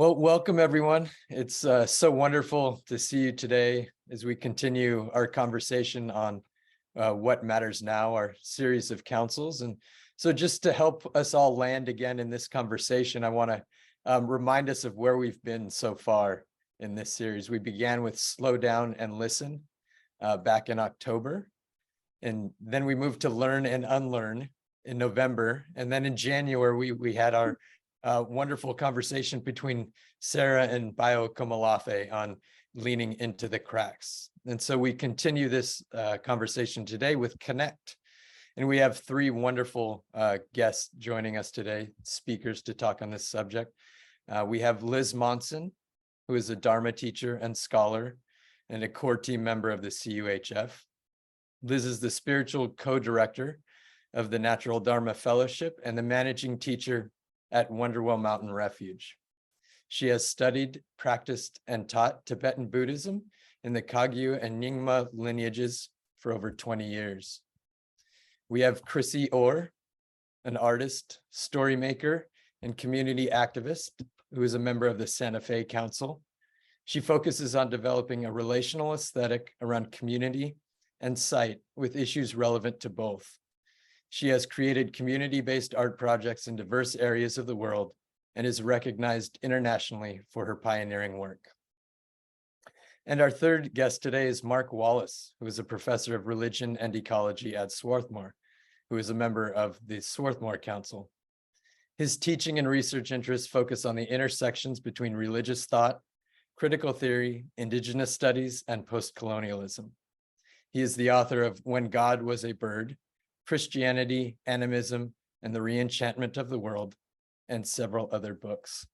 Well, welcome everyone. It's so wonderful to see you today as we continue our conversation on what matters now, our series of councils. And so just to help us all land again in this conversation, I want to remind us of where we've been so far in this series. We began with Slow Down and Listen back in October. And then we moved to Learn and Unlearn in November. And then in January, we had our wonderful conversation between Sarah and Bio Komalafe on leaning into the cracks. And so we continue this conversation today with Connect. And we have three wonderful guests joining us today, speakers to talk on this subject. We have Liz Monson, who is a Dharma teacher and scholar and a core team member of the CUHF. Liz is the spiritual co-director of the Natural Dharma Fellowship and the managing teacher at Wonderwell Mountain Refuge. She has studied, practiced, and taught Tibetan Buddhism in the Kagyu and Nyingma lineages for over 20 years. We have Chrissie Orr, an artist, story maker, and community activist who is a member of the Santa Fe Council. She focuses on developing a relational aesthetic around community and sight with issues relevant to both. She has created community-based art projects in diverse areas of the world and is recognized internationally for her pioneering work. And our third guest today is Mark Wallace, who is a professor of religion and ecology at Swarthmore, who is a member of the Swarthmore Council. His teaching and research interests focus on the intersections between religious thought, critical theory, indigenous studies, and post-colonialism. He is the author of When God Was a Bird, Christianity, Animism, and the Reenchantment of the World, and several other books.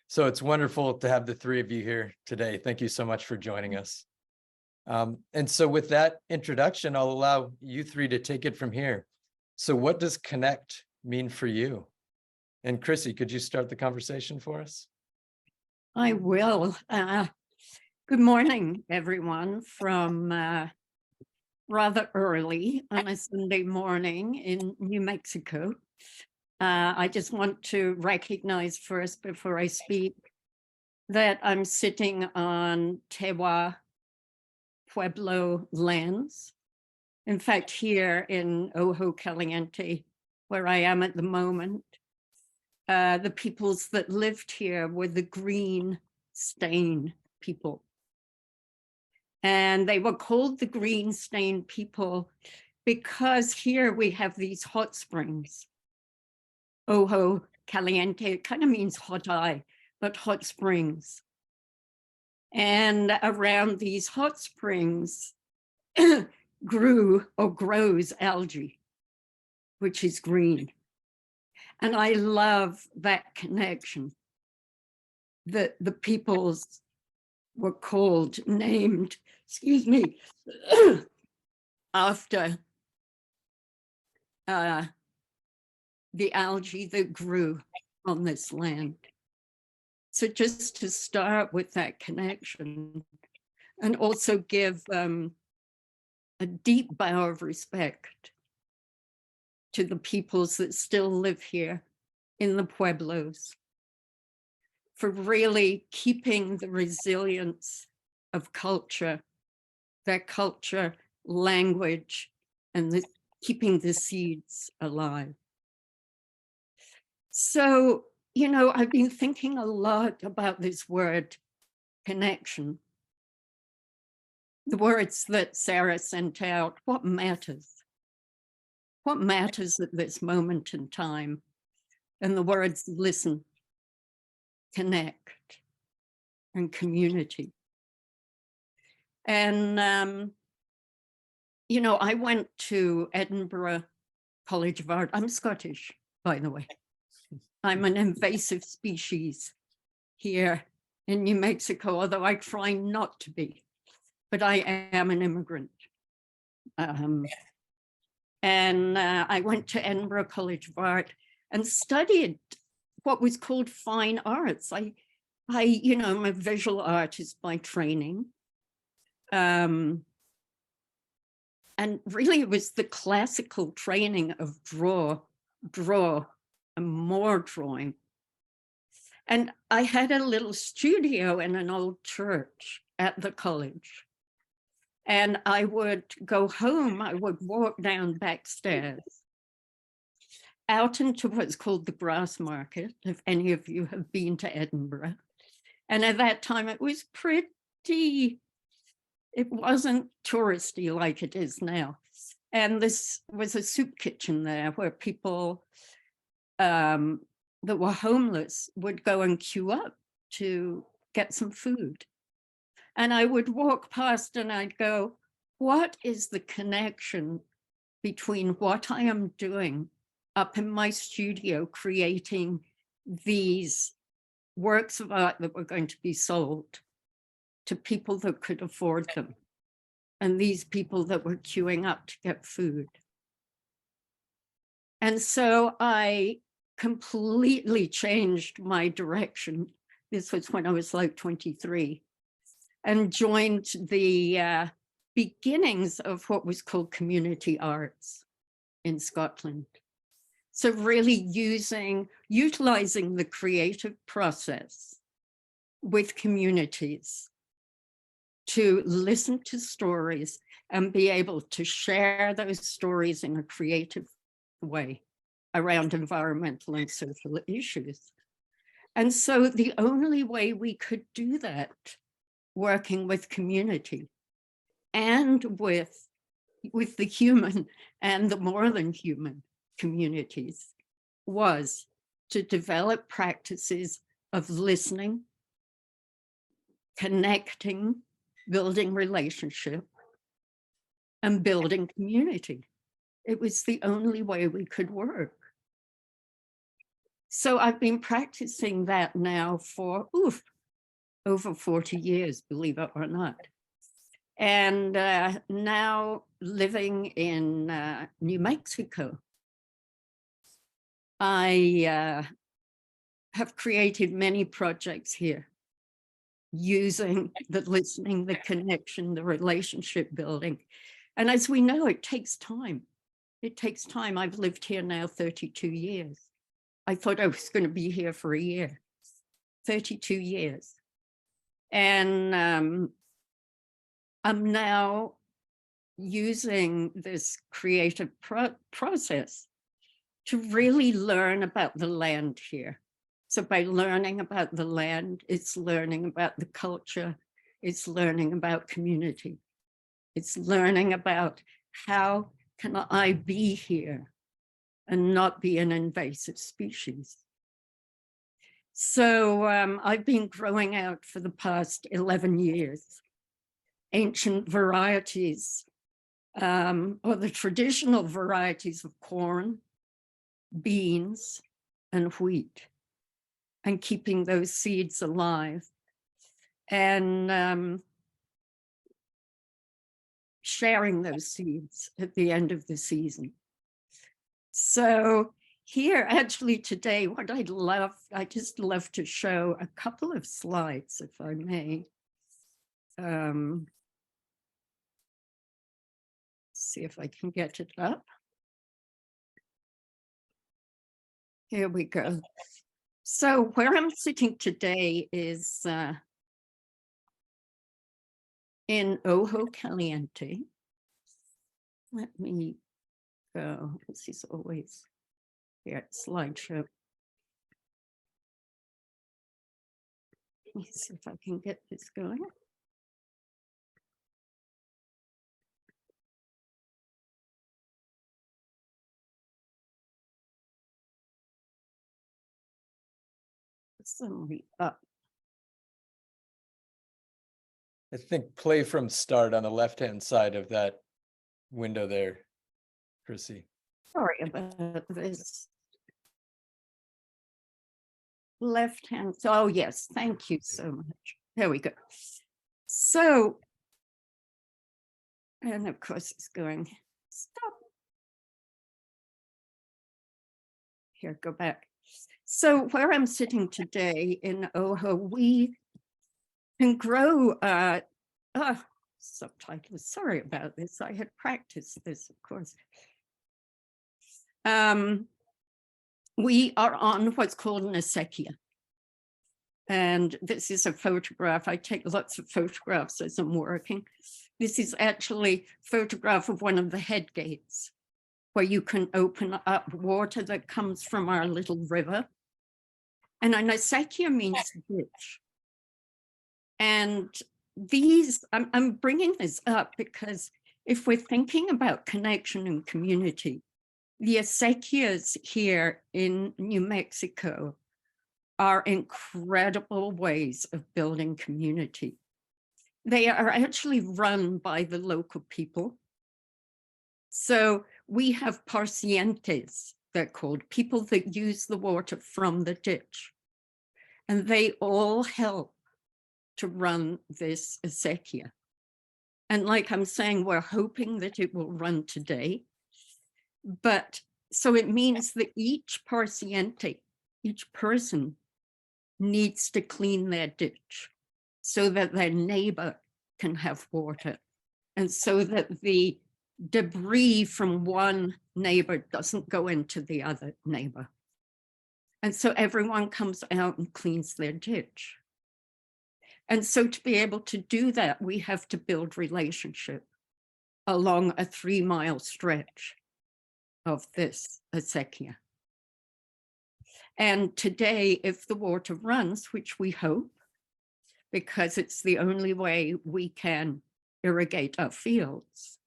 So it's wonderful to have the three of you here today. Thank you so much for joining us. And so with that introduction, I'll allow you three to take it from here. So what does Connect mean for you? And Chrissie, could you start the conversation for us? I will. Good morning, everyone, from rather early on a Sunday morning in New Mexico. I just want to recognize first, before I speak, that I'm sitting on Tewa Pueblo lands. In fact, here in Ojo Caliente, where I am at the moment, the peoples that lived here were the green stain people. And they were called the green stain people because here we have these hot springs. Ojo Caliente, it kind of means hot eye, but hot springs. And around these hot springs grew or grows algae, which is green. And I love that connection that the peoples were called, named, excuse me, after the algae that grew on this land. So just to start with that connection and also give a deep bow of respect to the peoples that still live here in the Pueblos, for really keeping the resilience of culture, their culture, language, and keeping the seeds alive. So, you know, I've been thinking a lot about this word, connection. The words that Sarah sent out, what matters? What matters at this moment in time? And the words listen, connect, and community. And, you know, I went to Edinburgh College of Art. I'm Scottish, by the way. I'm an invasive species here in New Mexico, although I try not to be, but I am an immigrant. And I went to Edinburgh College of Art and studied what was called fine arts. You know, I'm a visual artist by training. And really it was the classical training of draw, and more drawing. And I had a little studio in an old church at the college. And I would go home, I would walk down backstairs out into what's called the Grass Market, if any of you have been to Edinburgh. And at that time, it was pretty, it wasn't touristy like it is now. And this was a soup kitchen there where people that were homeless would go and queue up to get some food. And I would walk past and I'd go, what is the connection between what I am doing up in my studio, creating these works of art that were going to be sold to people that could afford them, and these people that were queuing up to get food? And so I completely changed my direction. This was when I was like 23, and joined the beginnings of what was called community arts in Scotland. So really utilizing the creative process with communities to listen to stories and be able to share those stories in a creative way around environmental and social issues. And so the only way we could do that, working with community and with the human and the more than human communities, was to develop practices of listening, connecting, building relationship, and building community. It was the only way we could work. So I've been practicing that now for over 40 years, believe it or not. And now living in New Mexico, I have created many projects here using the listening, the connection, the relationship building. And as we know, it takes time. It takes time. I've lived here now 32 years. I thought I was going to be here for a year, 32 years. And I'm now using this creative process to really learn about the land here. So by learning about the land, it's learning about the culture, it's learning about community. It's learning about how can I be here and not be an invasive species. So I've been growing out for the past 11 years, ancient varieties, or the traditional varieties of corn, beans, and wheat, and keeping those seeds alive, and sharing those seeds at the end of the season. So here, actually today, what I just love to show a couple of slides, if I may. See if I can get it up. Here we go. So where I'm sitting today is in Ojo Caliente. Let me go. This is always here, slideshow. Let me see if I can get this going. Summary up. I think play from start on the left-hand side of that window there, Chrissie. Sorry about this. Left hand. Oh, yes. Thank you so much. There we go. So, and of course it's going, stop. Here, go back. So where I'm sitting today in Ojo, we can grow subtitles. Sorry about this. I had practiced this, of course. We are on what's called an acequia. And this is a photograph. I take lots of photographs as I'm working. This is actually a photograph of one of the head gates where you can open up water that comes from our little river. And an acequia means ditch. And these, I'm bringing this up because if we're thinking about connection and community, the acequias here in New Mexico are incredible ways of building community. They are actually run by the local people. So we have pacientes, they're called, people that use the water from the ditch. And they all help to run this acequia. And like I'm saying, we're hoping that it will run today. But so it means that each paciente, each person needs to clean their ditch so that their neighbor can have water, and so that the debris from one neighbor doesn't go into the other neighbor. And so everyone comes out and cleans their ditch. And so to be able to do that, we have to build relationship along a 3-mile stretch of this acequia. And today, if the water runs, which we hope, because it's the only way we can irrigate our fields,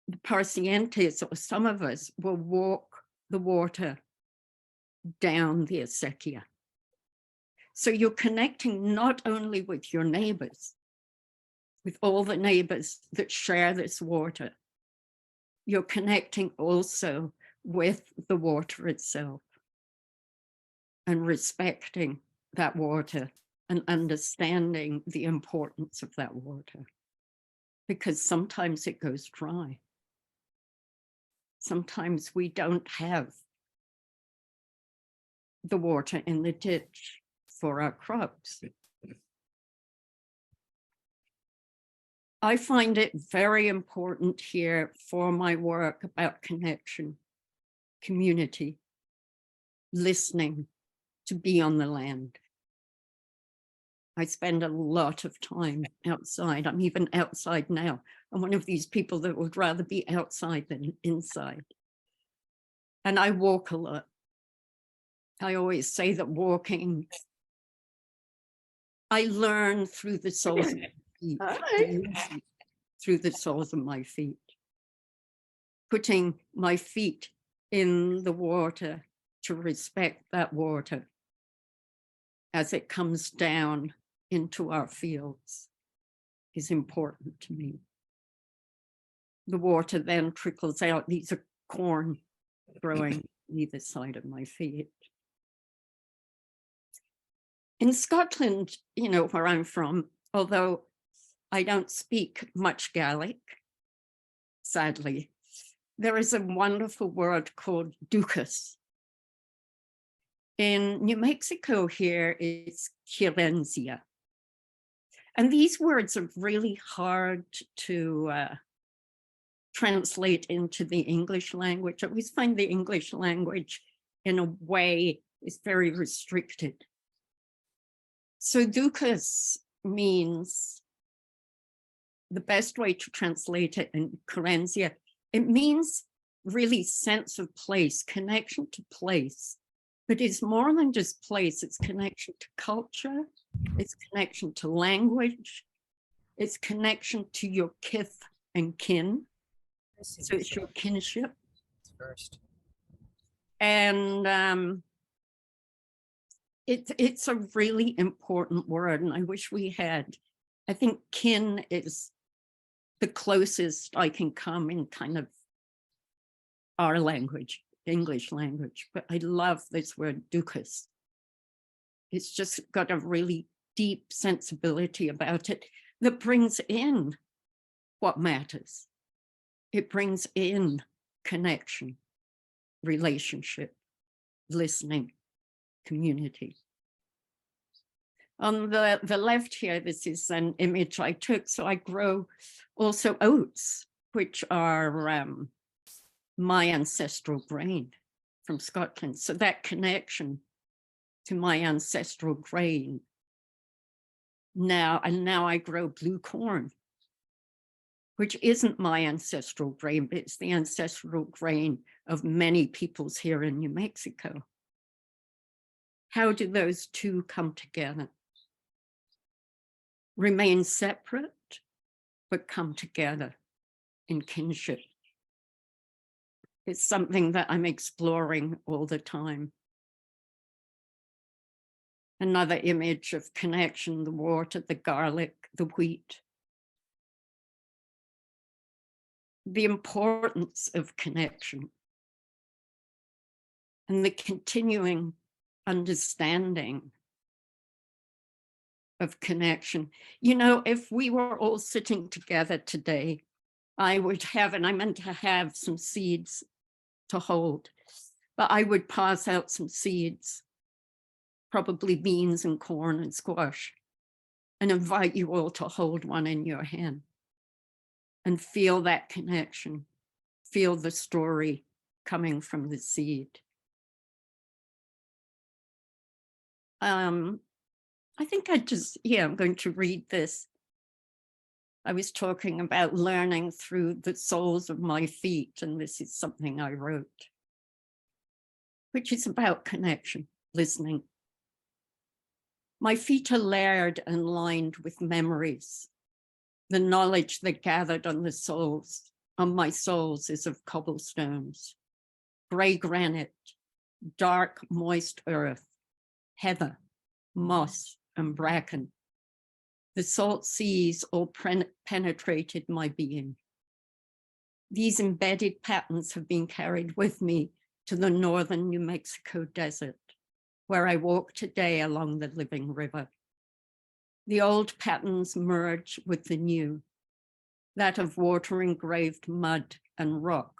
the pacientes, or some of us, will walk the water down the acequia. So you're connecting not only with your neighbors, with all the neighbors that share this water, you're connecting also with the water itself and respecting that water and understanding the importance of that water, because sometimes it goes dry. Sometimes we don't have the water in the ditch for our crops. I find it very important here for my work about connection, community, listening, to be on the land. I spend a lot of time outside. I'm even outside now. I'm one of these people that would rather be outside than inside. And I walk a lot. I always say that walking, I learn through the soles of my feet, through the soles of my feet. Putting my feet in the water to respect that water as it comes down into our fields is important to me. The water then trickles out. These are corn growing either side of my feet. In Scotland, you know, where I'm from, although I don't speak much Gaelic, sadly, there is a wonderful word called duchas. In New Mexico here, it's querencia. And these words are really hard to translate into the English language. I always find the English language, in a way, is very restricted. So duchas means, the best way to translate it in querencia, it means really sense of place, connection to place. But it's more than just place, it's connection to culture, it's connection to language, it's connection to your kith and kin. So it's your kinship. First. And it's a really important word, and I wish we had. I think kin is the closest I can come in kind of our language, English language, but I love this word duchas. It's just got a really deep sensibility about it that brings in what matters. It brings in connection, relationship, listening, community. On the left here, this is an image I took. So I grow also oats, which are my ancestral grain from Scotland. So that connection to my ancestral grain. Now I grow blue corn, which isn't my ancestral grain, but it's the ancestral grain of many peoples here in New Mexico. How do those two come together? Remain separate, but come together in kinship. It's something that I'm exploring all the time. Another image of connection, the water, the garlic, the wheat. The importance of connection and the continuing understanding of connection. You know, if we were all sitting together today, I would have, and I meant to have some seeds to hold, but I would pass out some seeds, probably beans and corn and squash, and invite you all to hold one in your hand and feel that connection, feel the story coming from the seed. I think I'm going to read this. I was talking about learning through the soles of my feet, and this is something I wrote, which is about connection, listening. My feet are layered and lined with memories. The knowledge that gathered on my soles is of cobblestones, gray granite, dark, moist earth, heather, moss, and bracken. The salt seas all penetrated my being. These embedded patterns have been carried with me to the northern New Mexico desert, where I walk today along the living river. The old patterns merge with the new, that of water-engraved mud and rock,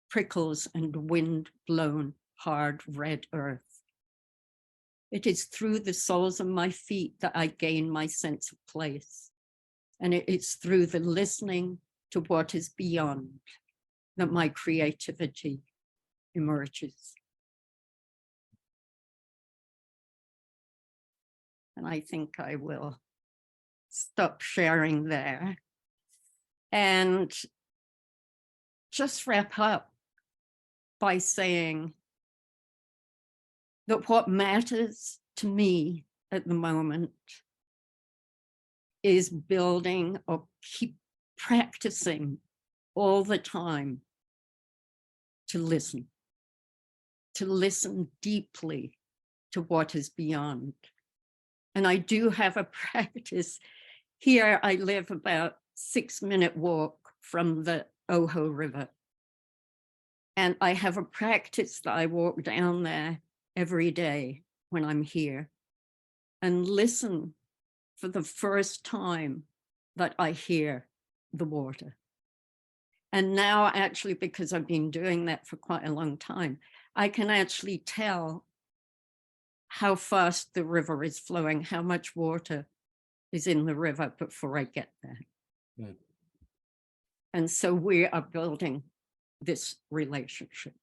prickles and wind-blown hard red earth. It is through the soles of my feet that I gain my sense of place, and it is through the listening to what is beyond that my creativity emerges. And I think I will stop sharing there and just wrap up by saying that what matters to me at the moment is building or keep practicing all the time to listen deeply to what is beyond. And I do have a practice. Here I live about 6-minute walk from the Ojo River. And I have a practice that I walk down there every day when I'm here and listen for the first time that I hear the water. And now actually, because I've been doing that for quite a long time, I can actually tell how fast the river is flowing, how much water is in the river before I get there. Mm. And so we are building this relationship,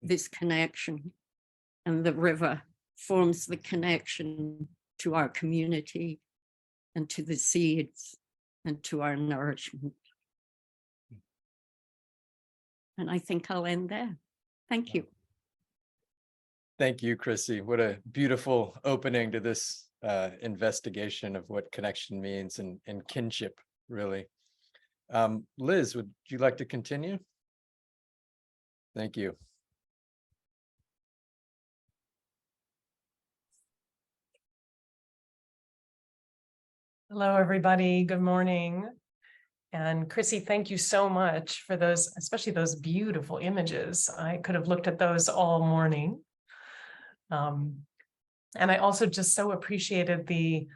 this connection, and the river forms the connection to our community and to the seeds and to our nourishment. And I think I'll end there. Thank you. Thank you, Chrissie. What a beautiful opening to this investigation of what connection means and kinship, really. Liz, would you like to continue? Thank you. Hello, everybody. Good morning. And Chrissie, thank you so much for those, especially those beautiful images. I could have looked at those all morning. And I also just so appreciated the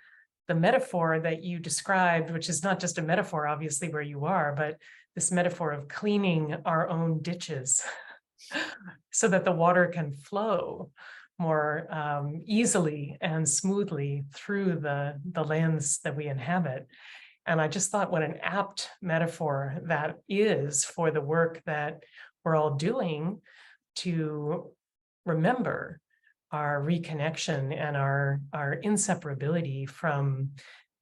metaphor that you described, which is not just a metaphor, obviously, where you are, but this metaphor of cleaning our own ditches so that the water can flow more easily and smoothly through the lands that we inhabit. And I just thought what an apt metaphor that is for the work that we're all doing to remember reconnection and our inseparability from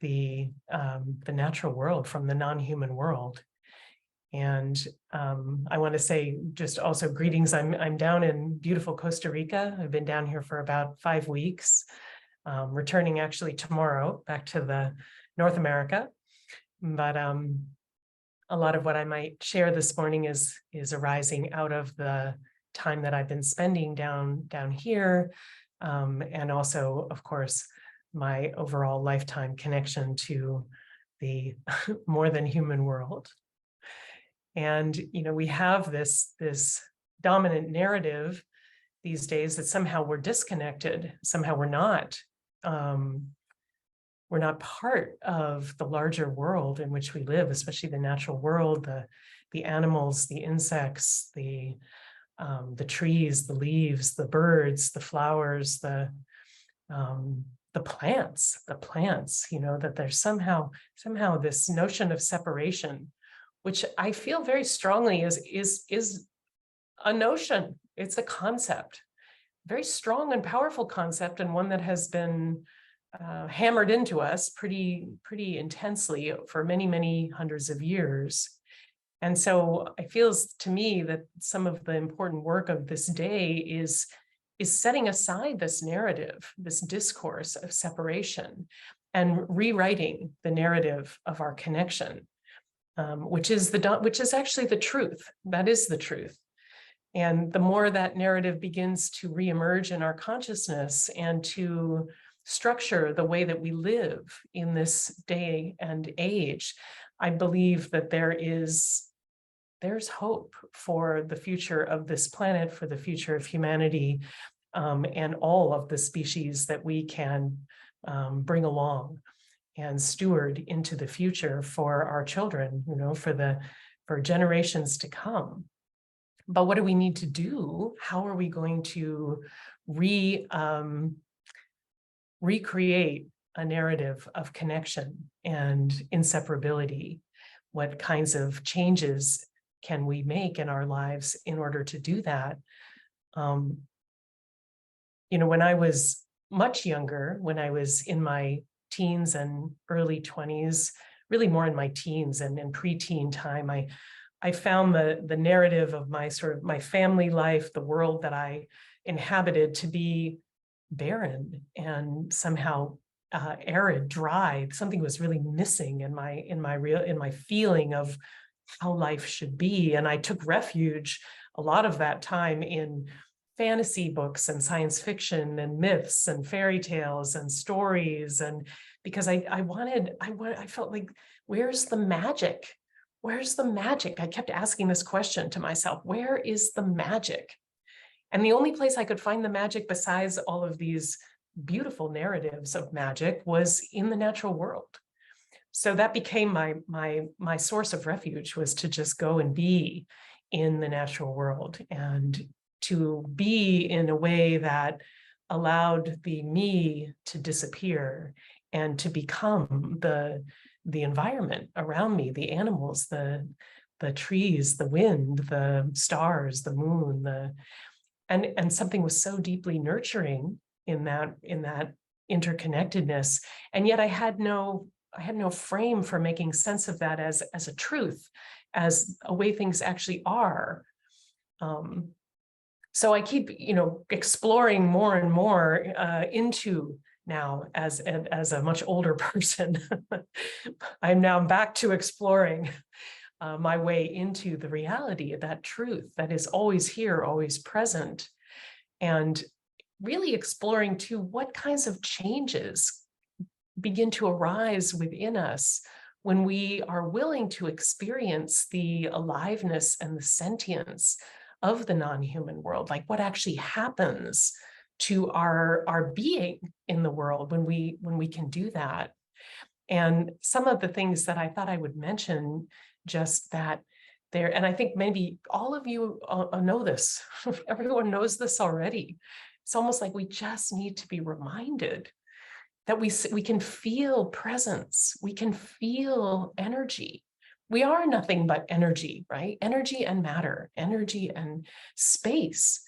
the natural world, from the non-human world. And I want to say just also greetings. I'm down in beautiful Costa Rica. I've been down here for about 5 weeks, returning actually tomorrow back to the North America. But a lot of what I might share this morning is arising out of the time that I've been spending down here, and also, of course, my overall lifetime connection to the more than human world. And we have this dominant narrative these days that somehow we're disconnected, somehow we're not part of the larger world in which we live, especially the natural world, the animals, the insects, the trees, the leaves, the birds, the flowers, the plants, that there's somehow this notion of separation, which I feel very strongly is a notion. It's a concept, very strong and powerful concept, and one that has been hammered into us pretty intensely for many hundreds of years. And so it feels to me that some of the important work of this day is setting aside this narrative, this discourse of separation, and rewriting the narrative of our connection, which is actually the truth. That is the truth. And the more that narrative begins to reemerge in our consciousness and to structure the way that we live in this day and age, I believe that there's hope for the future of this planet, for the future of humanity, and all of the species that we can bring along and steward into the future for our children, for generations to come. But what do we need to do? How are we going to recreate a narrative of connection and inseparability? What kinds of changes can we make in our lives in order to do that? When I was much younger, when I was in my teens and early 20s, really more in my teens and in preteen time, I found the narrative of my family life, the world that I inhabited, to be barren and somehow arid, dry. Something was really missing in my feeling of how life should be. And I took refuge a lot of that time in fantasy books and science fiction and myths and fairy tales and stories. And because I felt like, where's the magic? Where's the magic? I kept asking this question to myself, where is the magic? And the only place I could find the magic besides all of these beautiful narratives of magic was in the natural world. So that became my source of refuge, was to just go and be in the natural world, and to be in a way that allowed the me to disappear and to become the environment around me, the animals, the trees, the wind, the stars, the moon, and something was so deeply nurturing in that interconnectedness. And yet I had no frame for making sense of that as a truth, as a way things actually are. So I keep, exploring more and more into now as a much older person. I'm now back to exploring my way into the reality of that truth that is always here, always present, and really exploring too what kinds of changes begin to arise within us when we are willing to experience the aliveness and the sentience of the non-human world, like what actually happens to our being in the world when we can do that. And some of the things that I thought I would mention, just that there, and I think maybe all of you know this, everyone knows this already. It's almost like we just need to be reminded that we can feel presence, we can feel energy. We are nothing but energy, right? Energy and matter, energy and space.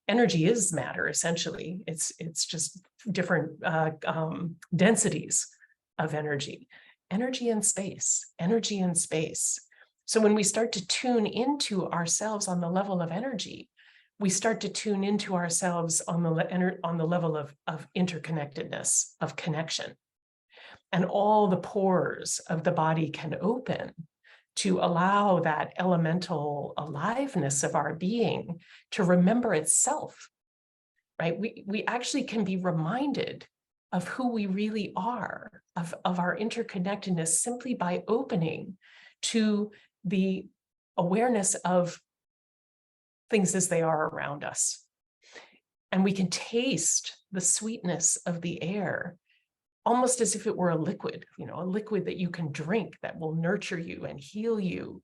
energy is matter, essentially. It's just different densities of energy. Energy and space, energy and space. So when we start to tune into ourselves on the level of energy, we start to tune into ourselves on the level of interconnectedness, of connection. And all the pores of the body can open to allow that elemental aliveness of our being to remember itself, right? We actually can be reminded of who we really are, of our interconnectedness, simply by opening to the awareness of things as they are around us. And we can taste the sweetness of the air, almost as if it were a liquid, a liquid that you can drink that will nurture you and heal you.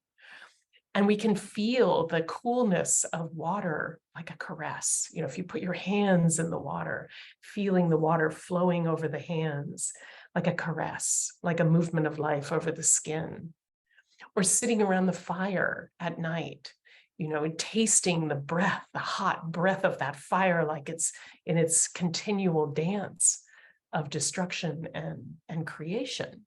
And we can feel the coolness of water like a caress. If you put your hands in the water, feeling the water flowing over the hands like a caress, like a movement of life over the skin. Or sitting around the fire at night, tasting the breath, the hot breath of that fire, like it's in its continual dance of destruction and creation.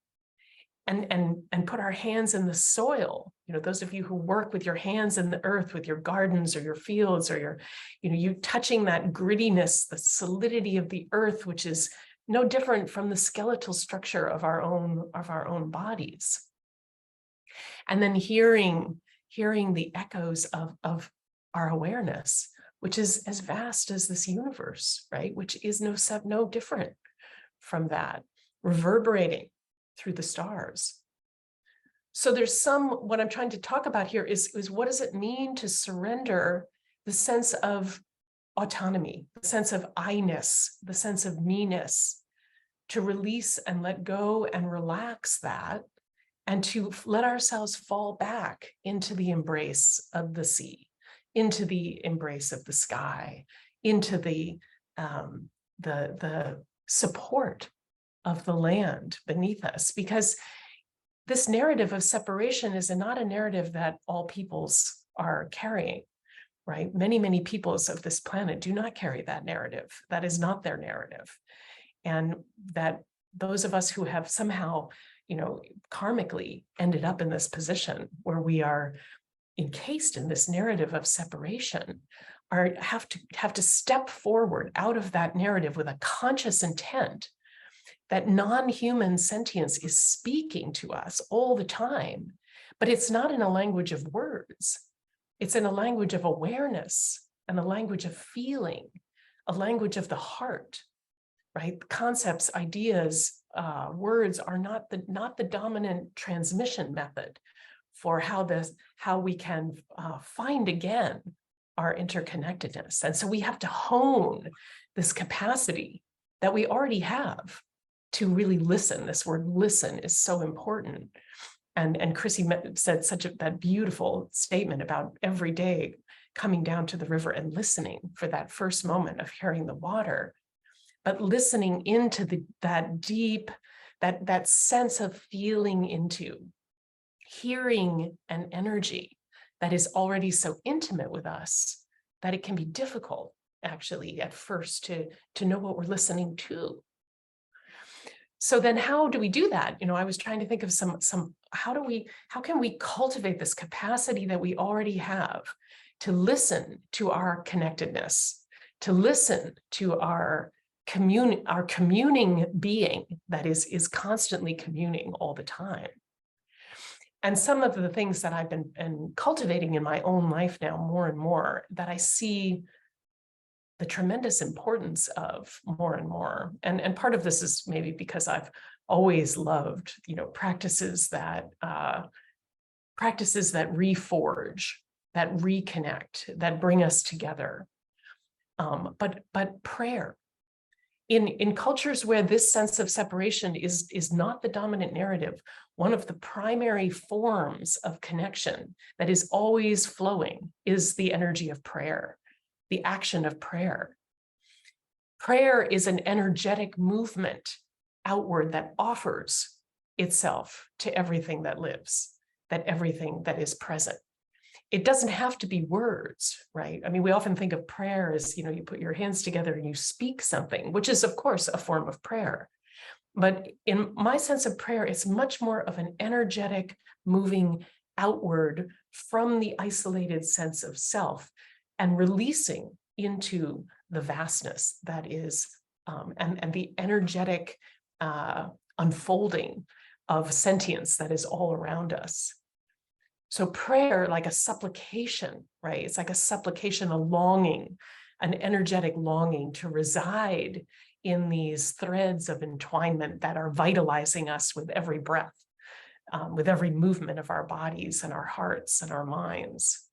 And put our hands in the soil. Those of you who work with your hands in the earth, with your gardens or your fields, or you touching that grittiness, the solidity of the earth, which is no different from the skeletal structure of our own bodies. And then hearing the echoes of our awareness, which is as vast as this universe, right? Which is no different from that, reverberating through the stars. So there's what I'm trying to talk about here is what does it mean to surrender the sense of autonomy, the sense of I-ness, the sense of me-ness, to release and let go and relax that, and to let ourselves fall back into the embrace of the sea, into the embrace of the sky, into the support of the land beneath us. Because this narrative of separation is not a narrative that all peoples are carrying, right? Many, many peoples of this planet do not carry that narrative. That is not their narrative. And that those of us who have somehow karmically ended up in this position where we are encased in this narrative of separation have to step forward out of that narrative with a conscious intent that non-human sentience is speaking to us all the time, but it's not in a language of words. It's in a language of awareness and a language of feeling, a language of the heart, right? Concepts, ideas, words are not the dominant transmission method for how we can find again our interconnectedness. And so we have to hone this capacity that we already have to really listen. This word listen is so important. And Chrissie said that beautiful statement about every day coming down to the river and listening for that first moment of hearing the water, but listening into that deep, that sense of feeling into, hearing an energy that is already so intimate with us that it can be difficult actually at first to know what we're listening to. So then how do we do that? I was trying to think of how can we cultivate this capacity that we already have to listen to our connectedness, to listen to our communing being that is constantly communing all the time. And some of the things that I've been cultivating in my own life now more and more, that I see the tremendous importance of more and more. And part of this is maybe because I've always loved, practices that reforge, that reconnect, that bring us together. But prayer. In cultures where this sense of separation is not the dominant narrative, one of the primary forms of connection that is always flowing is the energy of prayer, the action of prayer. Prayer is an energetic movement outward that offers itself to everything that lives, that everything that is present. it doesn't have to be words, right? I mean, we often think of prayer as, you put your hands together and you speak something, which is, of course, a form of prayer. But in my sense of prayer, it's much more of an energetic moving outward from the isolated sense of self and releasing into the vastness that is, and the energetic unfolding of sentience that is all around us. So prayer, like a supplication, right? It's like a supplication, a longing, an energetic longing to reside in these threads of entwinement that are vitalizing us with every breath, with every movement of our bodies and our hearts and our minds.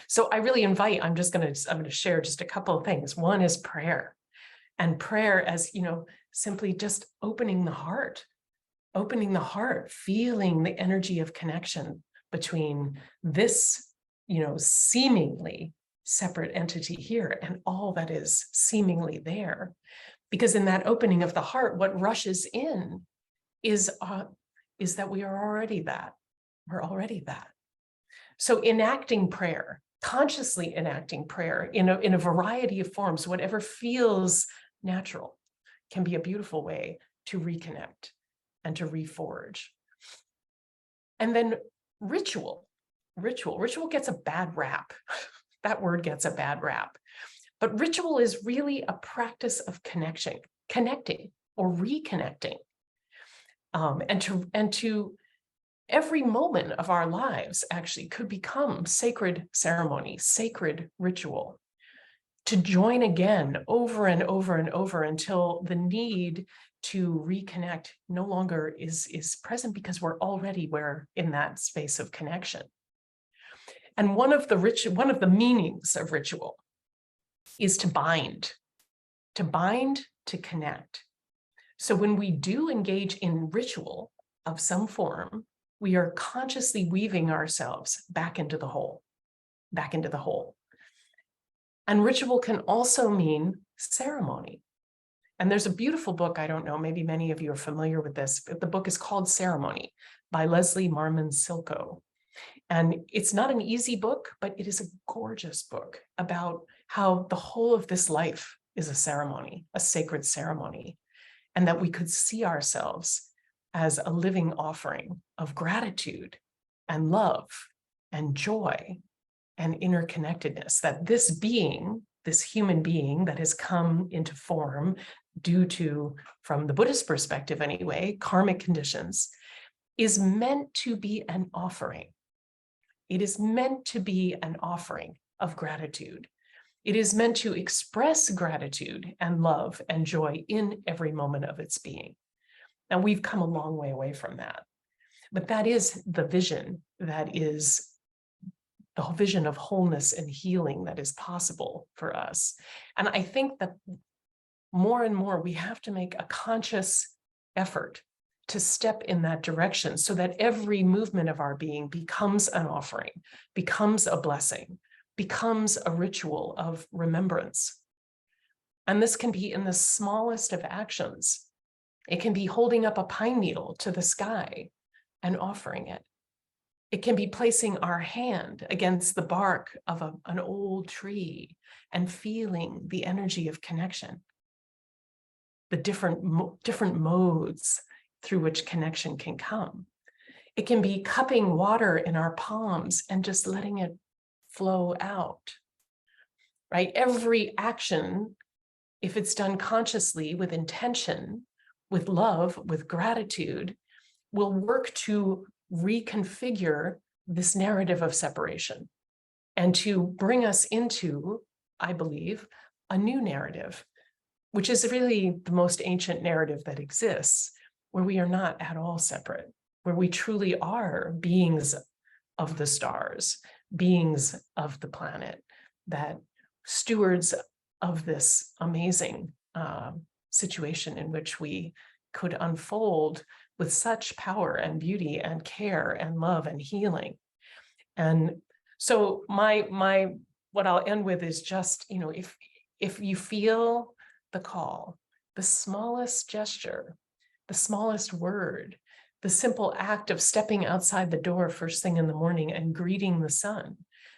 So I really invite, I'm going to share just a couple of things. One is prayer, and prayer as, simply just opening the heart, feeling the energy of connection between this, seemingly separate entity here and all that is seemingly there. Because in that opening of the heart, what rushes in is that we are already that. We're already that. So enacting prayer, consciously enacting prayer in a variety of forms, whatever feels natural, can be a beautiful way to reconnect and to reforge. And then ritual gets a bad rap. That word gets a bad rap. But ritual is really a practice of connecting or reconnecting. And to every moment of our lives actually could become sacred ceremony, sacred ritual, to join again over and over and over until the need to reconnect no longer is present, because we're in that space of connection. And one of the meanings of ritual is to bind, to connect. So when we do engage in ritual of some form, we are consciously weaving ourselves back into the whole. And ritual can also mean ceremony. And there's a beautiful book, I don't know, maybe many of you are familiar with this, but the book is called Ceremony by Leslie Marmon Silko. And it's not an easy book, but it is a gorgeous book about how the whole of this life is a ceremony, a sacred ceremony, and that we could see ourselves as a living offering of gratitude and love and joy and interconnectedness, that this human being that has come into form due to, from the Buddhist perspective anyway, karmic conditions, is meant to be an offering. It is meant to be an offering of gratitude. It is meant to express gratitude and love and joy in every moment of its being. And we've come a long way away from that. But that is the vision, that is the whole vision of wholeness and healing that is possible for us. And I think that more and more we have to make a conscious effort to step in that direction, so that every movement of our being becomes an offering, becomes a blessing, becomes a ritual of remembrance. And this can be in the smallest of actions. It can be holding up a pine needle to the sky and offering it. It can be placing our hand against the bark of an old tree and feeling the energy of connection, the different modes through which connection can come. It can be cupping water in our palms and just letting it flow out, right? Every action, if it's done consciously with intention, with love, with gratitude, will work to reconfigure this narrative of separation and to bring us into, I believe, a new narrative, which is really the most ancient narrative that exists, where we are not at all separate, where we truly are beings of the stars, beings of the planet, that stewards of this amazing situation in which we could unfold with such power and beauty and care and love and healing. And so what I'll end with is just, if you feel the call, the smallest gesture, the smallest word, the simple act of stepping outside the door first thing in the morning and greeting the sun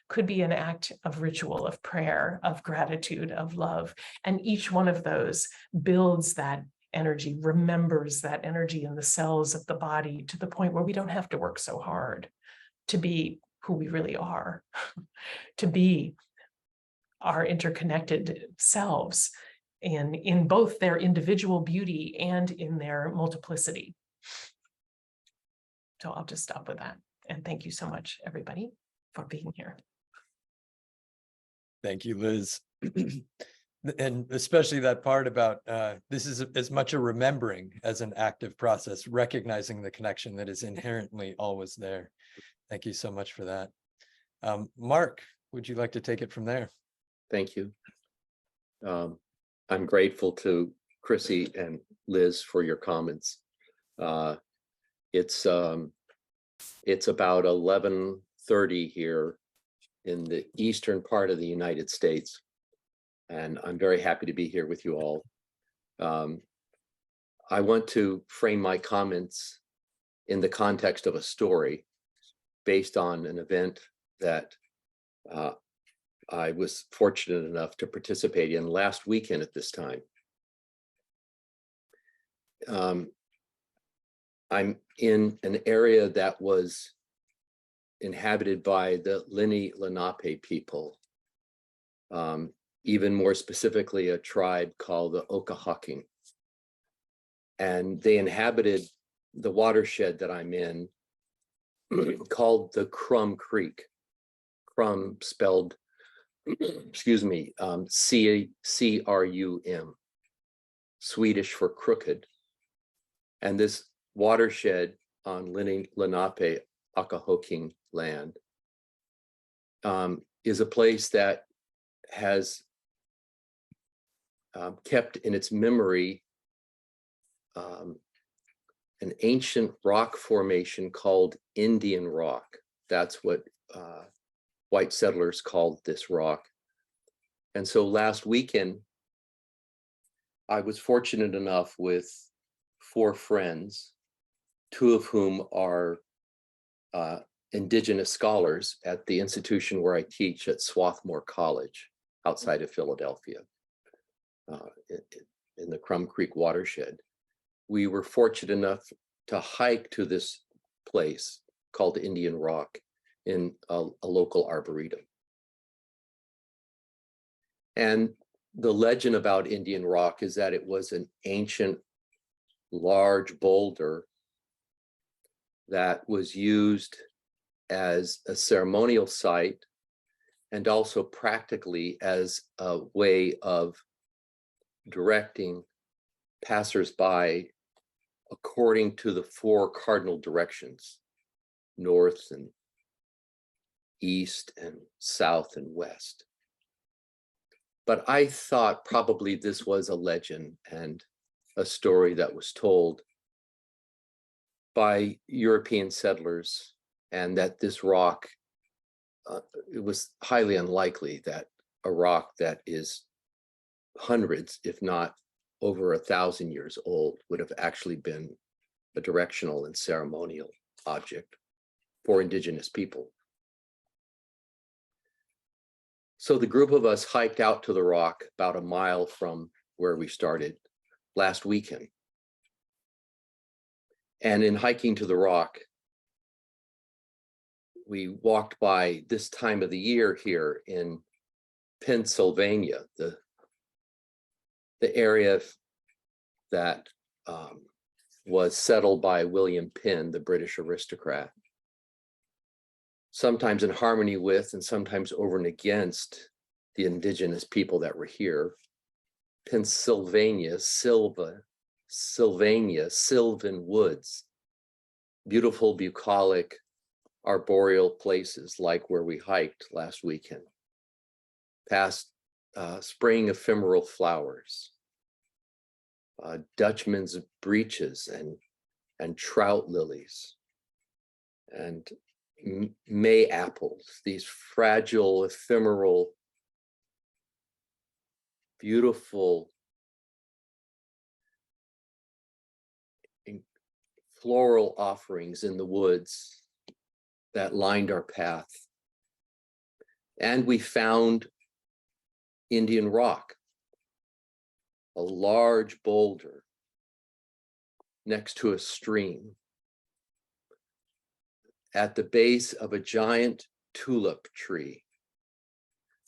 could be an act of ritual, of prayer, of gratitude, of love. And each one of those builds that energy, remembers that energy in the cells of the body to the point where we don't have to work so hard to be who we really are, to be our interconnected selves in both their individual beauty and in their multiplicity. So I'll just stop with that. And thank you so much, everybody, for being here. Thank you, Liz. And especially that part about this is as much a remembering as an active process, recognizing the connection that is inherently always there. Thank you so much for that. Mark, would you like to take it from there? Thank you. I'm grateful to Chrissie and Liz for your comments. It's about 11:30 here in the eastern part of the United States, and I'm very happy to be here with you all. I want to frame my comments in the context of a story based on an event that I was fortunate enough to participate in last weekend at this time. I'm in an area that was inhabited by the Lenni Lenape people, even more specifically a tribe called the Okahocking. And they inhabited the watershed that I'm in called the Crum Creek. Crum spelled, excuse me, C-R-U-M, Swedish for crooked. And this watershed on Lenni Lenape Okahocking land is a place that has kept in its memory an ancient rock formation called Indian Rock. That's what white settlers called this rock. And so last weekend, I was fortunate enough with 4 friends, 2 of whom are Indigenous scholars at the institution where I teach at Swarthmore College outside of Philadelphia, in the Crum Creek watershed. We were fortunate enough to hike to this place called Indian Rock in a local arboretum. And the legend about Indian Rock is that it was an ancient, large boulder that was used as a ceremonial site and also practically as a way of directing passersby according to the 4 cardinal directions: north and east and south and west. But I thought probably this was a legend and a story that was told by European settlers, and that this rock, it was highly unlikely that a rock that is hundreds, if not over 1,000 years old, would have actually been a directional and ceremonial object for Indigenous people. So the group of us hiked out to the rock about a mile from where we started last weekend. And in hiking to the rock, we walked by this time of the year here in Pennsylvania, the area that was settled by William Penn, the British aristocrat, sometimes in harmony with and sometimes over and against the Indigenous people that were here. Pennsylvania, sylvan woods, beautiful bucolic arboreal places like where we hiked last weekend, past spraying ephemeral flowers, Dutchman's breeches and trout lilies, and May apples, these fragile, ephemeral, beautiful, floral offerings in the woods that lined our path. And we found Indian rock, a large boulder next to a stream at the base of a giant tulip tree.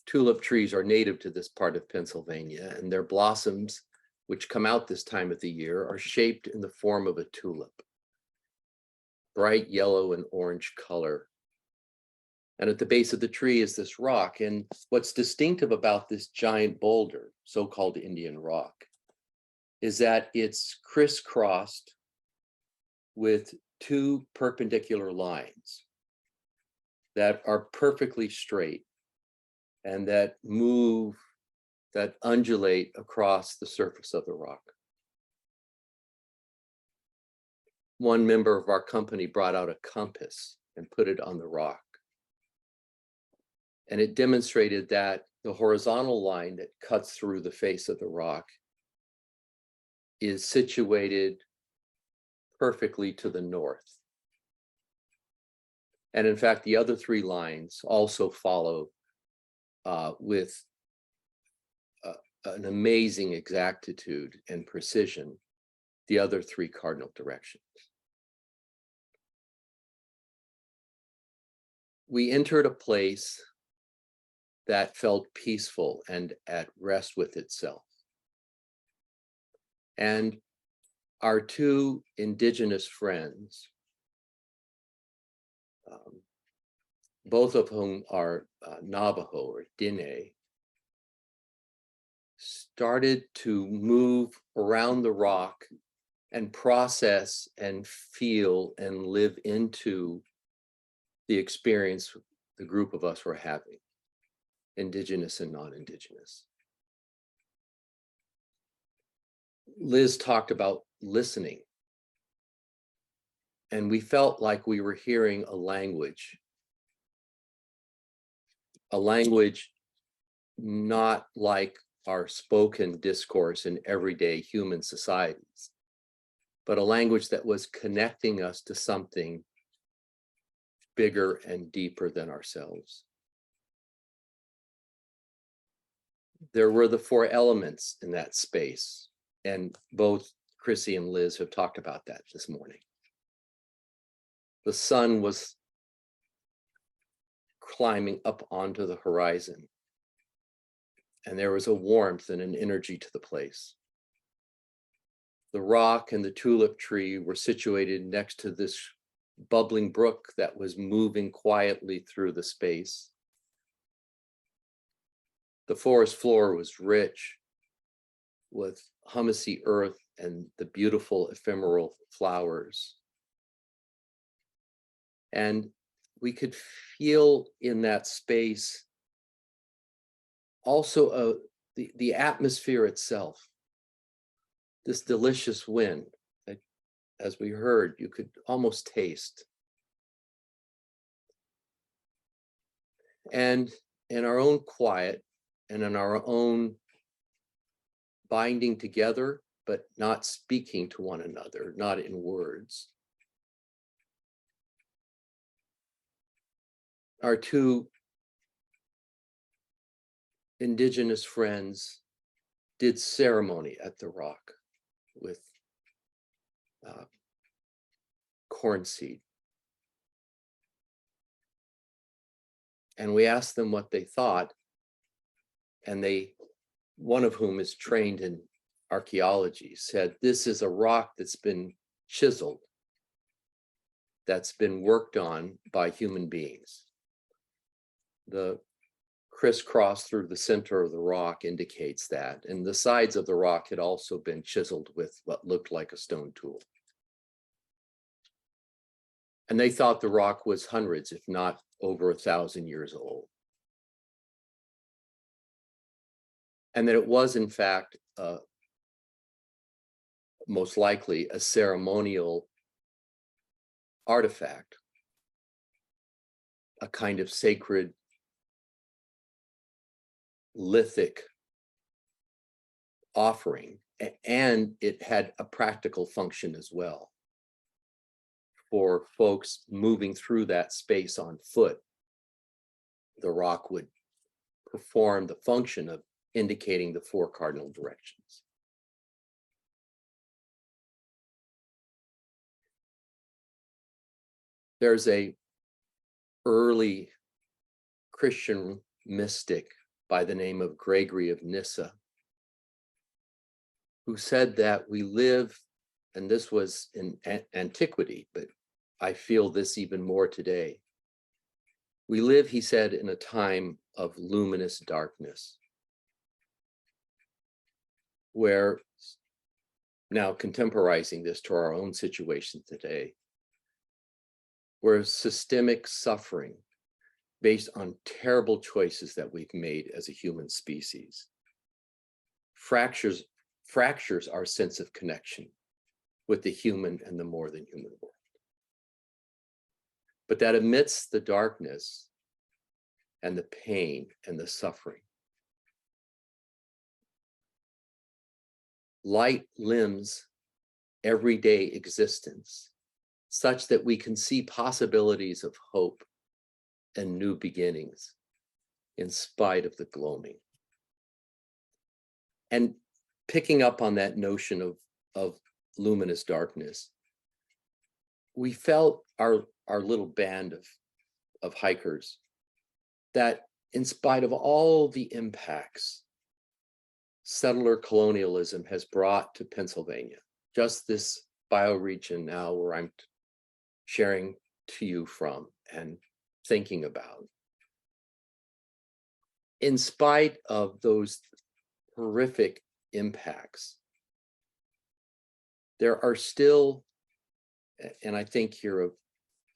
Tulip trees are native to this part of Pennsylvania, and their blossoms, which come out this time of the year, are shaped in the form of a tulip. Bright yellow and orange color. And at the base of the tree is this rock. And what's distinctive about this giant boulder, so-called Indian rock, is that it's crisscrossed with two perpendicular lines that are perfectly straight and that move, that undulate across the surface of the rock. One member of our company brought out a compass and put it on the rock. And it demonstrated that the horizontal line that cuts through the face of the rock is situated perfectly to the north. And in fact, the other three lines also follow with an amazing exactitude and precision the other three cardinal directions. We entered a place that felt peaceful and at rest with itself. And our two indigenous friends, both of whom are Navajo or Diné, started to move around the rock and process and feel and live into the experience the group of us were having, indigenous and non-indigenous. Liz talked about listening, and we felt like we were hearing a language not like our spoken discourse in everyday human societies, but a language that was connecting us to something bigger and deeper than ourselves. There were the four elements in that space, and both Chrissie and Liz have talked about that this morning. The sun was climbing up onto the horizon, and there was a warmth and an energy to the place. The rock and the tulip tree were situated next to this bubbling brook that was moving quietly through the space. The forest floor was rich with humusy earth and the beautiful ephemeral flowers. And we could feel in that space also the atmosphere itself, this delicious wind that, as we heard, you could almost taste. And in our own quiet and in our own binding together, but not speaking to one another, not in words, our two indigenous friends did ceremony at the rock with corn seed. And we asked them what they thought, and one of whom is trained in archaeology, said, this is a rock that's been chiseled, that's been worked on by human beings. The crisscross through the center of the rock indicates that, and the sides of the rock had also been chiseled with what looked like a stone tool. And they thought the rock was hundreds, if not over 1,000 years old. And that it was, in fact, most likely a ceremonial artifact, a kind of sacred lithic offering, and it had a practical function as well. for folks moving through that space on foot, the rock would perform the function of indicating the 4 cardinal directions. There's a early Christian mystic by the name of Gregory of Nyssa, who said that we live, and this was in antiquity, but I feel this even more today. We live, he said, in a time of luminous darkness, where, now contemporizing this to our own situation today, where systemic suffering based on terrible choices that we've made as a human species fractures our sense of connection with the human and the more than human world. But that amidst the darkness and the pain and the suffering, light limns everyday existence such that we can see possibilities of hope and new beginnings in spite of the gloaming. And picking up on that notion of luminous darkness, we felt our little band of hikers that in spite of all the impacts settler colonialism has brought to Pennsylvania, just this bioregion now where I'm sharing to you from and thinking about, in spite of those horrific impacts, there are still, and I think here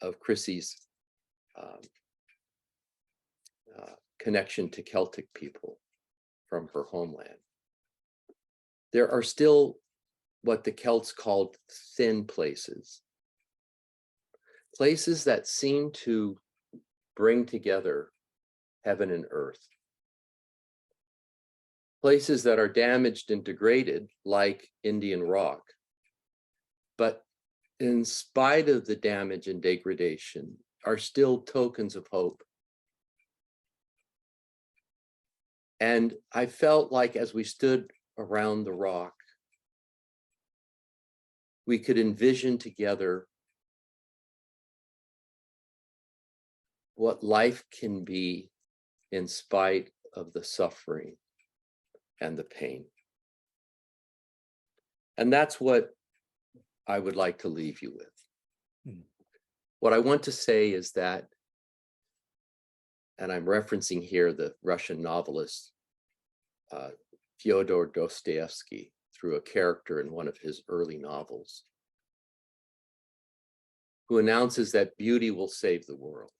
of Chrissie's connection to Celtic people from her homeland, there are still what the Celts called thin places, places that seem to bring together heaven and earth, places that are damaged and degraded like Indian Rock, but in spite of the damage and degradation are still tokens of hope. And I felt like as we stood around the rock, we could envision together what life can be in spite of the suffering and the pain. And that's what I would like to leave you with. What I want to say is that, and I'm referencing here the Russian novelist Fyodor Dostoevsky through a character in one of his early novels, who announces that beauty will save the world.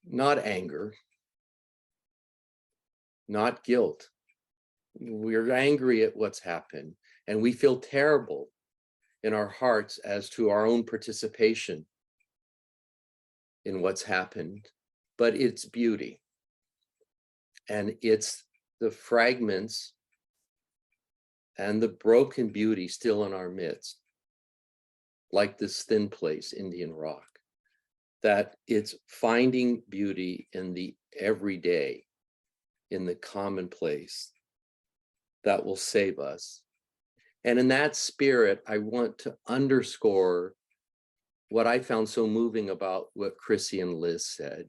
Not anger, not guilt. We're angry at what's happened, and we feel terrible in our hearts as to our own participation in what's happened, but it's beauty. And it's the fragments and the broken beauty still in our midst, like this thin place, Indian Rock, that it's finding beauty in the everyday, in the commonplace, that will save us. And in that spirit, I want to underscore what I found so moving about what Chrissie and Liz said.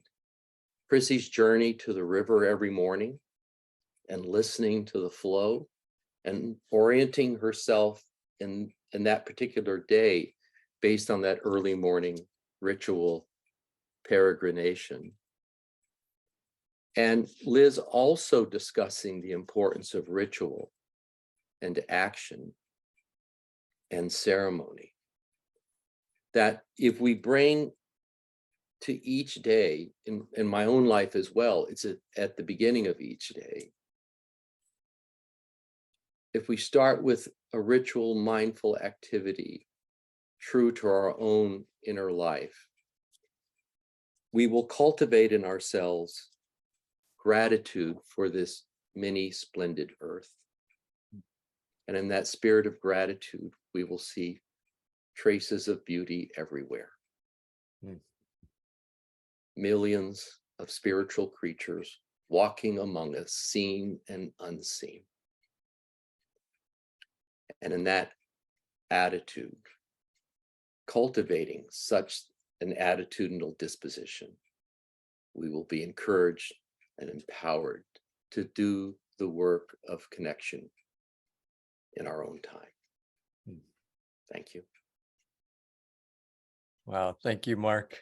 Chrissie's journey to the river every morning and listening to the flow and orienting herself in that particular day based on that early morning ritual peregrination. And Liz also discussing the importance of ritual and action and ceremony. That if we bring to each day, in my own life as well, it's at the beginning of each day. If we start with a ritual mindful activity true to our own inner life, we will cultivate in ourselves gratitude for this many splendid earth. And in that spirit of gratitude, we will see traces of beauty everywhere. Millions of spiritual creatures walking among us, seen and unseen. And in that attitude, cultivating such an attitudinal disposition, we will be encouraged and empowered to do the work of connection in our own time. Thank you. Wow, thank you, Mark.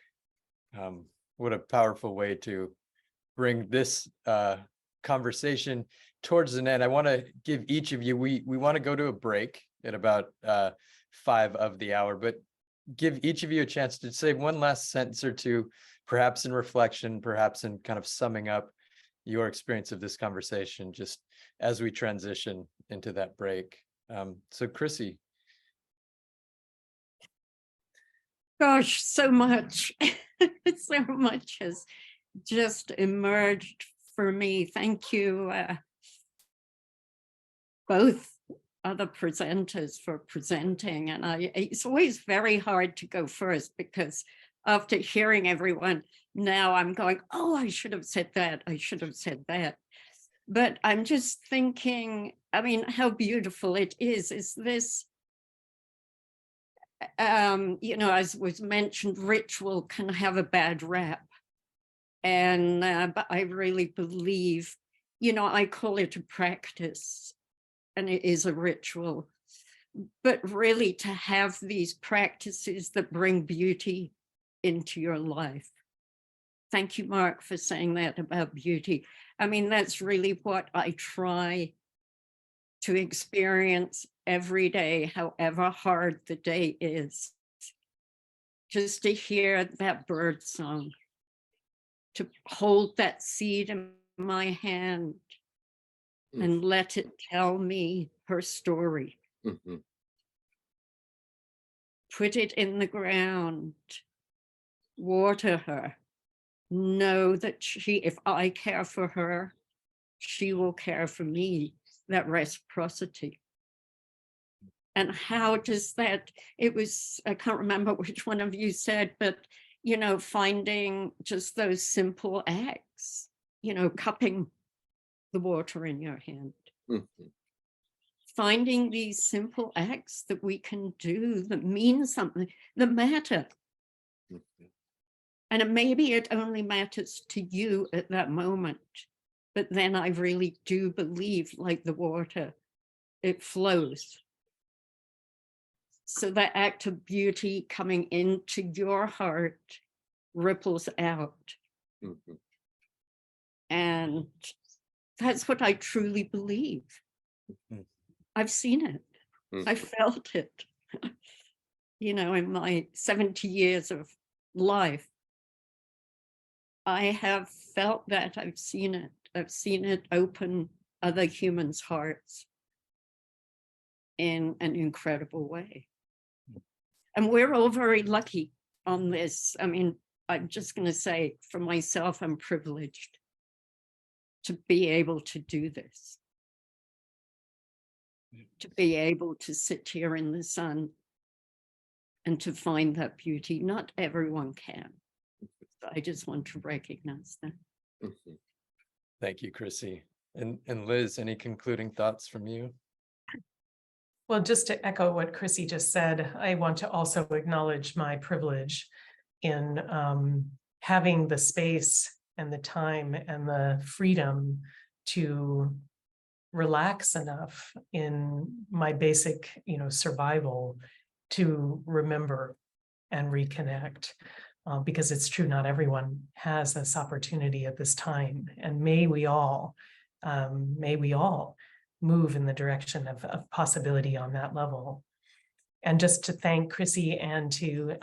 What a powerful way to bring this conversation towards an end. I want to give each of you, we want to go to a break at about 5 of the hour, but give each of you a chance to say one last sentence or two, perhaps in reflection, perhaps in kind of summing up your experience of this conversation, just as we transition into that break. So Chrissie. Gosh, so much, so much has just emerged for me. Thank you, both other presenters for presenting. And it's always very hard to go first because after hearing everyone, now I'm going, oh, I should have said that. I should have said that. But I'm just thinking, I mean, how beautiful it is this, you know, as was mentioned, ritual can have a bad rap. And but I really believe, you know, I call it a practice and it is a ritual, but really to have these practices that bring beauty into your life. Thank you, Mark, for saying that about beauty. I mean, that's really what I try to experience every day, however hard the day is. Just to hear that bird song, to hold that seed in my hand and let it tell me her story. Put it in the ground, water her, know that if I care for her, she will care for me, that reciprocity. And how does that, I can't remember which one of you said, but, you know, finding just those simple acts, you know, cupping the water in your hand. Finding these simple acts that we can do that mean something, that matter. And maybe it only matters to you at that moment. But then I really do believe, like the water, it flows. So that act of beauty coming into your heart ripples out. And that's what I truly believe. I've seen it. I felt it. You know, in my 70 years of life, I have felt that. I've seen it. I've seen it open other humans' hearts in an incredible way. And we're all very lucky on this. I mean, I'm just going to say for myself, I'm privileged to be able to do this, to be able to sit here in the sun and to find that beauty. Not everyone can. So I just want to recognize that. Thank you, Chrissie. And Liz, any concluding thoughts from you? Well, just to echo what Chrissie just said, I want to also acknowledge my privilege in having the space and the time and the freedom to relax enough in my basic, you know, survival to remember and reconnect. Because it's true, not everyone has this opportunity at this time. And may we all move in the direction of possibility on that level. And just to thank Chrissie and to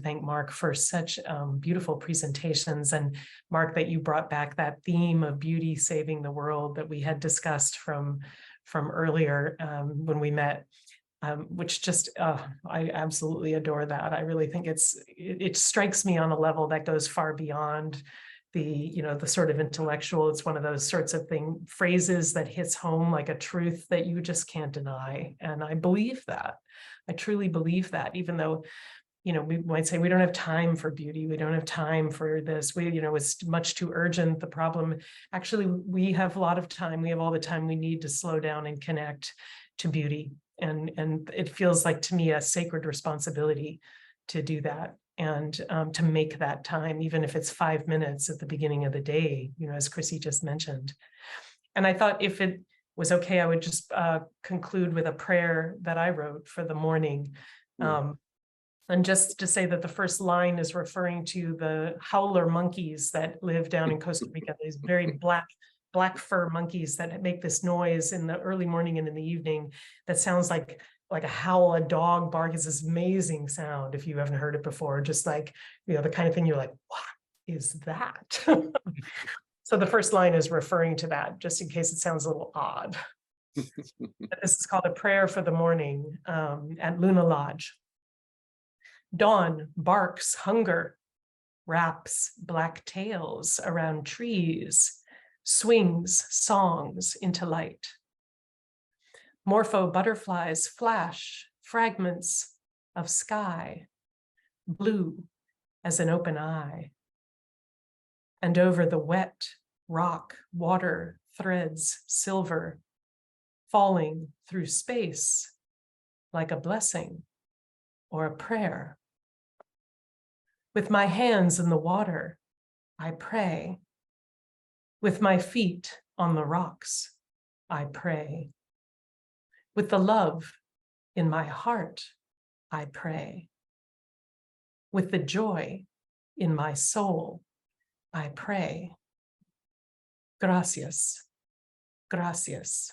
thank Mark for such beautiful presentations. And Mark, that you brought back that theme of beauty saving the world that we had discussed from earlier when we met. Which just, I absolutely adore that. I really think it strikes me on a level that goes far beyond the sort of intellectual. It's one of those sorts of phrases that hits home like a truth that you just can't deny. And I believe that. I truly believe that, even though, we might say we don't have time for beauty. We don't have time for this. It's much too urgent. The problem, actually, we have a lot of time. We have all the time we need to slow down and connect to beauty. And it feels like, to me, a sacred responsibility to do that. And to make that time, even if it's 5 minutes at the beginning of the day, as Chrissie just mentioned. And I thought, if it was okay, I would just conclude with a prayer that I wrote for the morning. And just to say that the first line is referring to the howler monkeys that live down in Costa Rica, these very black fur monkeys that make this noise in the early morning and in the evening that sounds like a howl, a dog bark. Is this amazing sound if you haven't heard it before, just like, the kind of thing you're like, what is that? So the first line is referring to that, just in case it sounds a little odd. This is called a prayer for the morning at Luna Lodge. Dawn barks hunger, wraps black tails around trees, swings songs into light. Morpho butterflies flash fragments of sky, blue as an open eye. And over the wet rock, water threads silver, falling through space like a blessing or a prayer. With my hands in the water, I pray. With my feet on the rocks, I pray. With the love in my heart, I pray. With the joy in my soul, I pray. Gracias, gracias,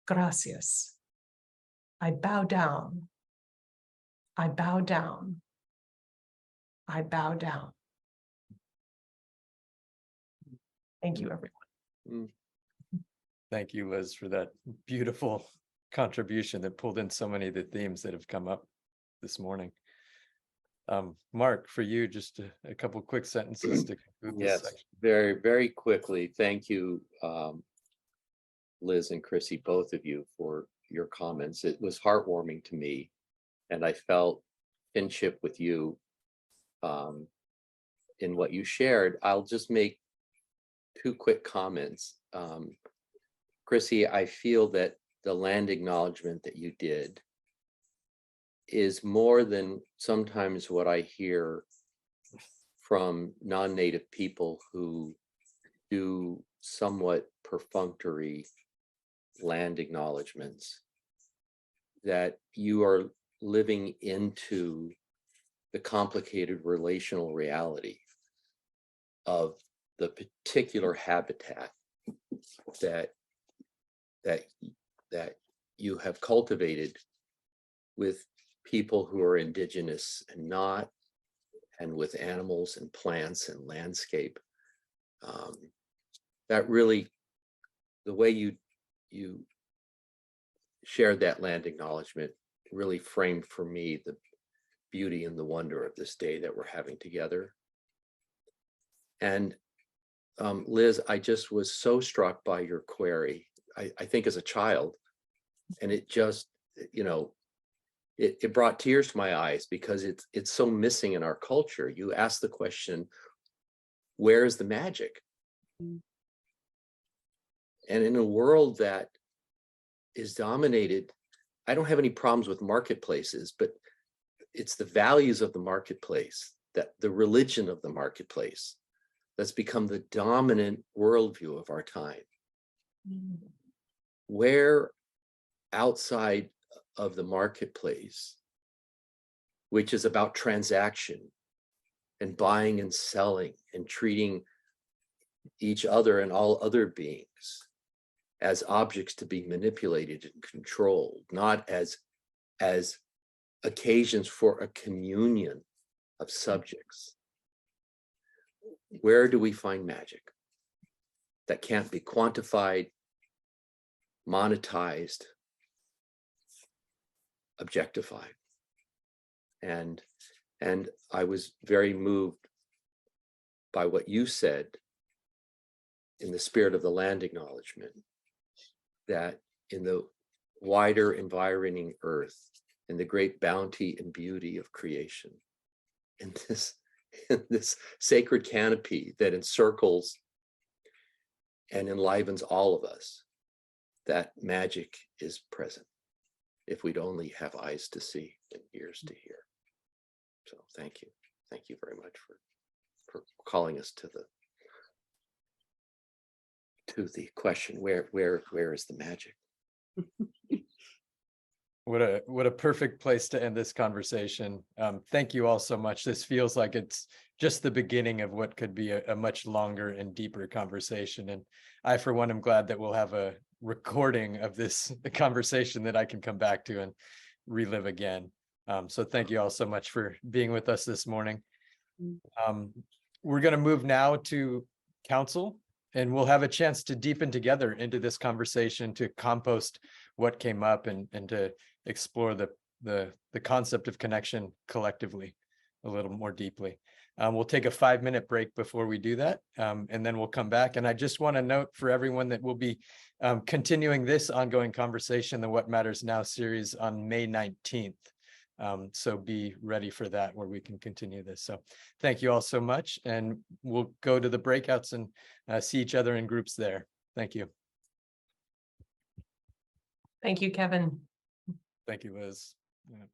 gracias. I bow down. I bow down. I bow down. Thank you, everyone. Thank you, Liz, for that beautiful contribution that pulled in so many of the themes that have come up this morning. Mark, for you, just a couple quick sentences to conclude this section. Very, very quickly. Thank you, Liz and Chrissie, both of you, for your comments. It was heartwarming to me, and I felt kinship with you in what you shared. I'll just make 2 quick comments. Chrissie, I feel that the land acknowledgement that you did is more than sometimes what I hear from non-native people who do somewhat perfunctory land acknowledgements, that you are living into the complicated relational reality of the particular habitat that you have cultivated with people who are indigenous and not, and with animals and plants and landscape. That really, the way you shared that land acknowledgement really framed for me the beauty and the wonder of this day that we're having together. And Liz, I just was so struck by your query, I think as a child, and it just, it brought tears to my eyes because it's so missing in our culture. You asked the question, where is the magic? And in a world that is dominated, I don't have any problems with marketplaces, but it's the values of the marketplace, that the religion of the marketplace, that's become the dominant worldview of our time. Where outside of the marketplace, which is about transaction and buying and selling and treating each other and all other beings as objects to be manipulated and controlled, not as occasions for a communion of subjects. Where do we find magic that can't be quantified, monetized, objectified? And I was very moved by what you said in the spirit of the land acknowledgement, that in the wider environing earth, in the great bounty and beauty of creation, in this sacred canopy that encircles and enlivens all of us, that magic is present if we'd only have eyes to see and ears to hear. So thank you. Thank you very much for calling us to the question, where is the magic? What a perfect place to end this conversation. Thank you all so much. This feels like it's just the beginning of what could be a much longer and deeper conversation. And I, for one, am glad that we'll have a recording of this conversation that I can come back to and relive again. So thank you all so much for being with us this morning. We're going to move now to council, and we'll have a chance to deepen together into this conversation, to compost what came up and to explore the concept of connection collectively a little more deeply. We'll take a 5-minute break before we do that, and then we'll come back. And I just want to note for everyone that we'll be continuing this ongoing conversation, the What Matters Now series, on May 19th. So be ready for that, where we can continue this. So thank you all so much, and we'll go to the breakouts and see each other in groups there. Thank you. Thank you, Kevin. Thank you, Liz. Yeah.